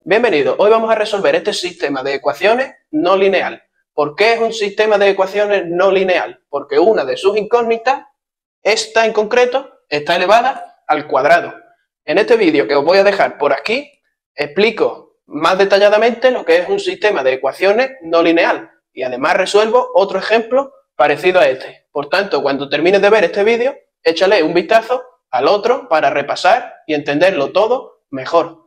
Bienvenido, hoy vamos a resolver este sistema de ecuaciones no lineal. ¿Por qué es un sistema de ecuaciones no lineal? Porque una de sus incógnitas, esta en concreto, está elevada al cuadrado. En este vídeo que os voy a dejar por aquí, explico más detalladamente lo que es un sistema de ecuaciones no lineal y además resuelvo otro ejemplo parecido a este. Por tanto, cuando termines de ver este vídeo, échale un vistazo al otro para repasar y entenderlo todo mejor.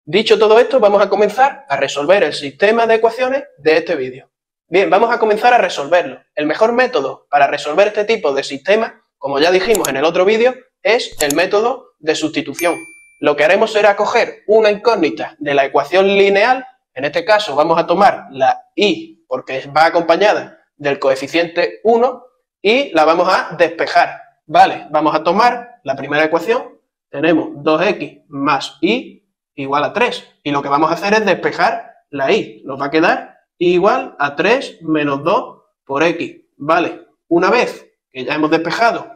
Dicho todo esto, vamos a comenzar a resolver el sistema de ecuaciones de este vídeo. Bien, vamos a comenzar a resolverlo. El mejor método para resolver este tipo de sistema, como ya dijimos en el otro vídeo, es el método de sustitución. Lo que haremos será coger una incógnita de la ecuación lineal, en este caso vamos a tomar la y, porque va acompañada del coeficiente 1, y la vamos a despejar. Vale, vamos a tomar la primera ecuación, tenemos 2x más y igual a 3. Y lo que vamos a hacer es despejar la y. Nos va a quedar igual a 3 menos 2 por x. Vale, una vez que ya hemos despejado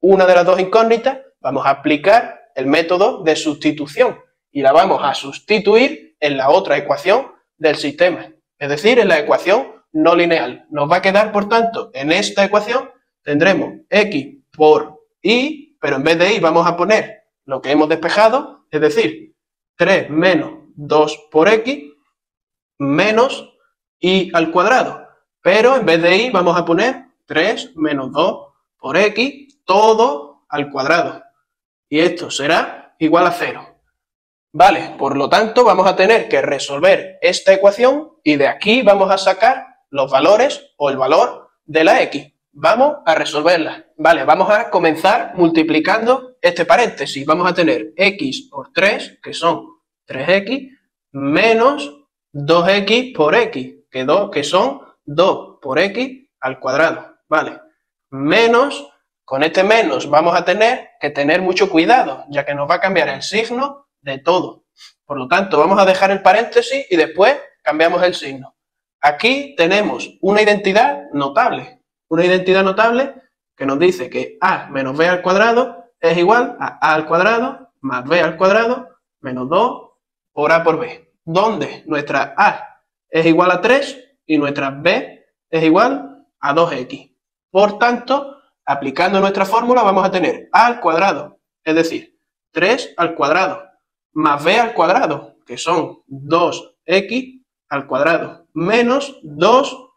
una de las dos incógnitas, vamos a aplicar el método de sustitución y la vamos a sustituir en la otra ecuación del sistema, es decir, en la ecuación no lineal. Nos va a quedar, por tanto, en esta ecuación tendremos x por y, pero en vez de y vamos a poner lo que hemos despejado, es decir, 3 menos 2 por x menos y al cuadrado. Pero en vez de y vamos a poner 3 menos 2 por x todo al cuadrado. Y esto será igual a 0. Vale, por lo tanto vamos a tener que resolver esta ecuación y de aquí vamos a sacar los valores o el valor de la x. Vamos a resolverla. Vale, vamos a comenzar multiplicando este paréntesis. Vamos a tener x por 3, que son 3x, menos 2x por x, que son 2 por x al cuadrado. Vale, menos, con este menos vamos a tener que tener mucho cuidado, ya que nos va a cambiar el signo de todo. Por lo tanto, vamos a dejar el paréntesis y después cambiamos el signo. Aquí tenemos una identidad notable. Una identidad notable que nos dice que a menos b al cuadrado es igual a al cuadrado más b al cuadrado menos 2 por a por b, donde nuestra a es igual a 3 y nuestra b es igual a 2x. Por tanto, aplicando nuestra fórmula vamos a tener a al cuadrado, es decir, 3 al cuadrado, más b al cuadrado, que son 2x al cuadrado, menos 2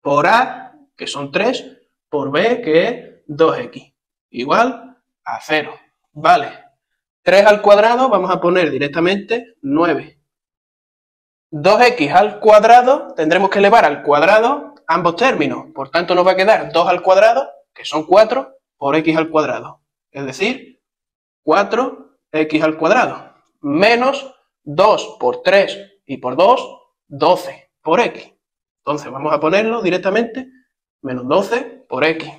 por a, que son 3, por b, que es 2x, igual a 0. Vale, 3 al cuadrado vamos a poner directamente 9. 2x al cuadrado tendremos que elevar al cuadrado ambos términos, por tanto nos va a quedar 2 al cuadrado, que son 4, por x al cuadrado, es decir, 4x al cuadrado, menos 2 por 3 y por 2, 12 por x. Entonces vamos a ponerlo directamente menos 12 por x.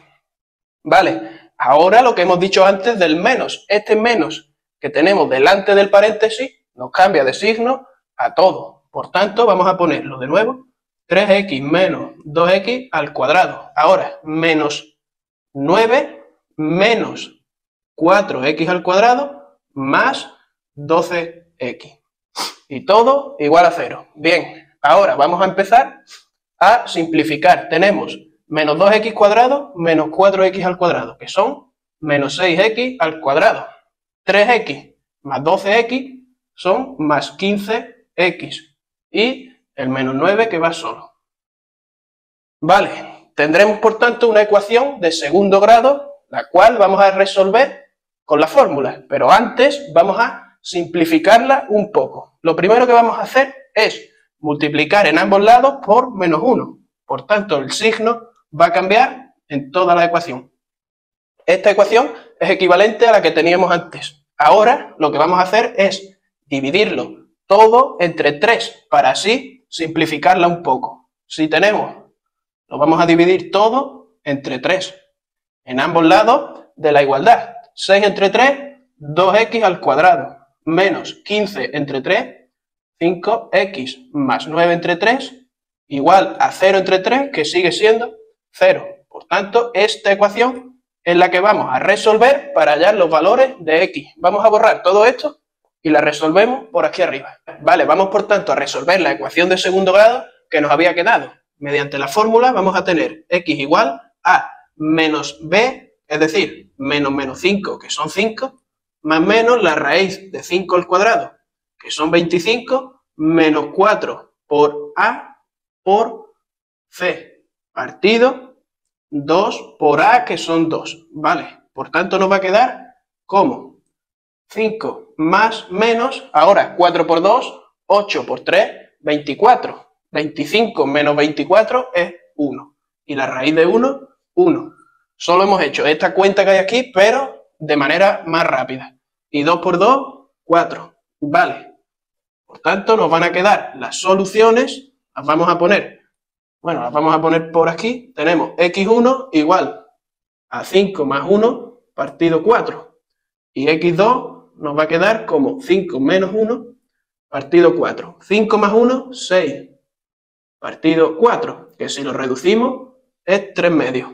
Vale, ahora lo que hemos dicho antes del menos. Este menos que tenemos delante del paréntesis nos cambia de signo a todo. Por tanto, vamos a ponerlo de nuevo. 3x menos 2x al cuadrado. Ahora, menos 9 menos 4x al cuadrado más 12x. Y todo igual a 0. Bien, ahora vamos a empezar a simplificar. Tenemos menos 2x cuadrado menos 4x al cuadrado, que son menos 6x al cuadrado. 3x más 12x son más 15x. Y el menos 9 que va solo. Vale, tendremos por tanto una ecuación de segundo grado, la cual vamos a resolver con la fórmula. Pero antes vamos a simplificarla un poco. Lo primero que vamos a hacer es multiplicar en ambos lados por menos 1. Por tanto, el signo va a cambiar en toda la ecuación. Esta ecuación es equivalente a la que teníamos antes. Ahora lo que vamos a hacer es dividirlo todo entre 3 para así simplificarla un poco. Si tenemos, lo vamos a dividir todo entre 3 en ambos lados de la igualdad. 6 entre 3, 2x al cuadrado, menos 15 entre 3, 5x más 9 entre 3, igual a 0 entre 3, que sigue siendo 0. Por tanto, esta ecuación es la que vamos a resolver para hallar los valores de x. Vamos a borrar todo esto y la resolvemos por aquí arriba. Vale, vamos por tanto a resolver la ecuación de segundo grado que nos había quedado. Mediante la fórmula vamos a tener x igual a menos b, es decir, menos 5, que son 5, más menos la raíz de 5 al cuadrado, que son 25, menos 4 por a por c, partido 2 por a, que son 2, ¿vale? Por tanto nos va a quedar como 5 más menos, ahora 4 por 2, 8 por 3, 24. 25 menos 24 es 1. Y la raíz de 1, 1. Solo hemos hecho esta cuenta que hay aquí, pero de manera más rápida. Y 2 por 2, 4. Vale. Por tanto, nos van a quedar las soluciones. Las vamos a poner, bueno, las vamos a poner por aquí. Tenemos x1 igual a 5 más 1 partido 4. Y x2 nos va a quedar como 5 menos 1 partido 4. 5 más 1, 6. Partido 4, que si lo reducimos es 3 medios.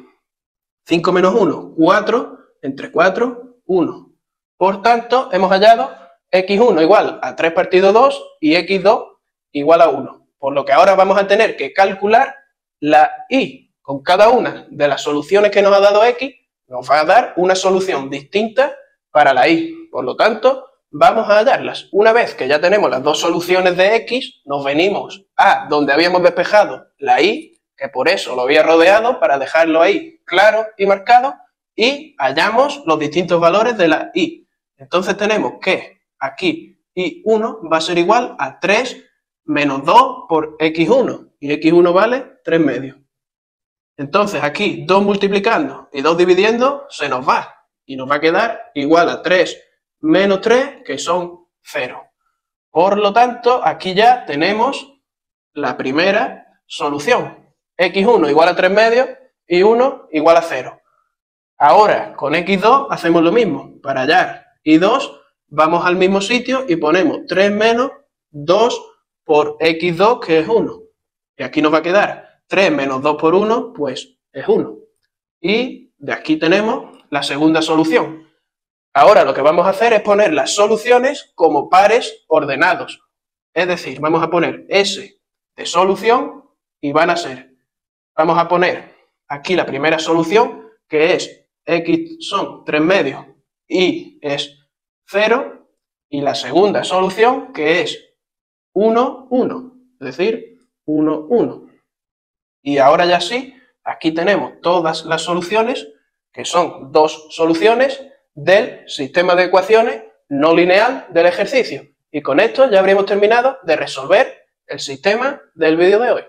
5 menos 1, 4, entre 4, 1. Por tanto, hemos hallado x1 igual a 3 partido 2 y x2 igual a 1. Por lo que ahora vamos a tener que calcular la y. Con cada una de las soluciones que nos ha dado x, nos va a dar una solución distinta para la y. Por lo tanto, vamos a hallarlas. Una vez que ya tenemos las dos soluciones de x, nos venimos a donde habíamos despejado la y, que por eso lo había rodeado, para dejarlo ahí claro y marcado, y hallamos los distintos valores de la y. Entonces tenemos que aquí y1 va a ser igual a 3 menos 2 por x1, y x1 vale 3 medios. Entonces aquí 2 multiplicando y 2 dividiendo se nos va, y nos va a quedar igual a 3 menos 3, que son 0. Por lo tanto, aquí ya tenemos la primera solución. x1 igual a 3 medios y 1 igual a 0. Ahora, con x2 hacemos lo mismo. Para hallar y2, vamos al mismo sitio y ponemos 3 menos 2 por x2, que es 1. Y aquí nos va a quedar 3 menos 2 por 1, pues es 1. Y de aquí tenemos la segunda solución. Ahora lo que vamos a hacer es poner las soluciones como pares ordenados. Es decir, vamos a poner S de solución y van a ser, vamos a poner aquí la primera solución, que es x son 3 medios y es 0, y la segunda solución, que es 1, 1, es decir, 1, 1. Y ahora ya sí, aquí tenemos todas las soluciones, que son dos soluciones del sistema de ecuaciones no lineal del ejercicio. Y con esto ya habríamos terminado de resolver el sistema del vídeo de hoy.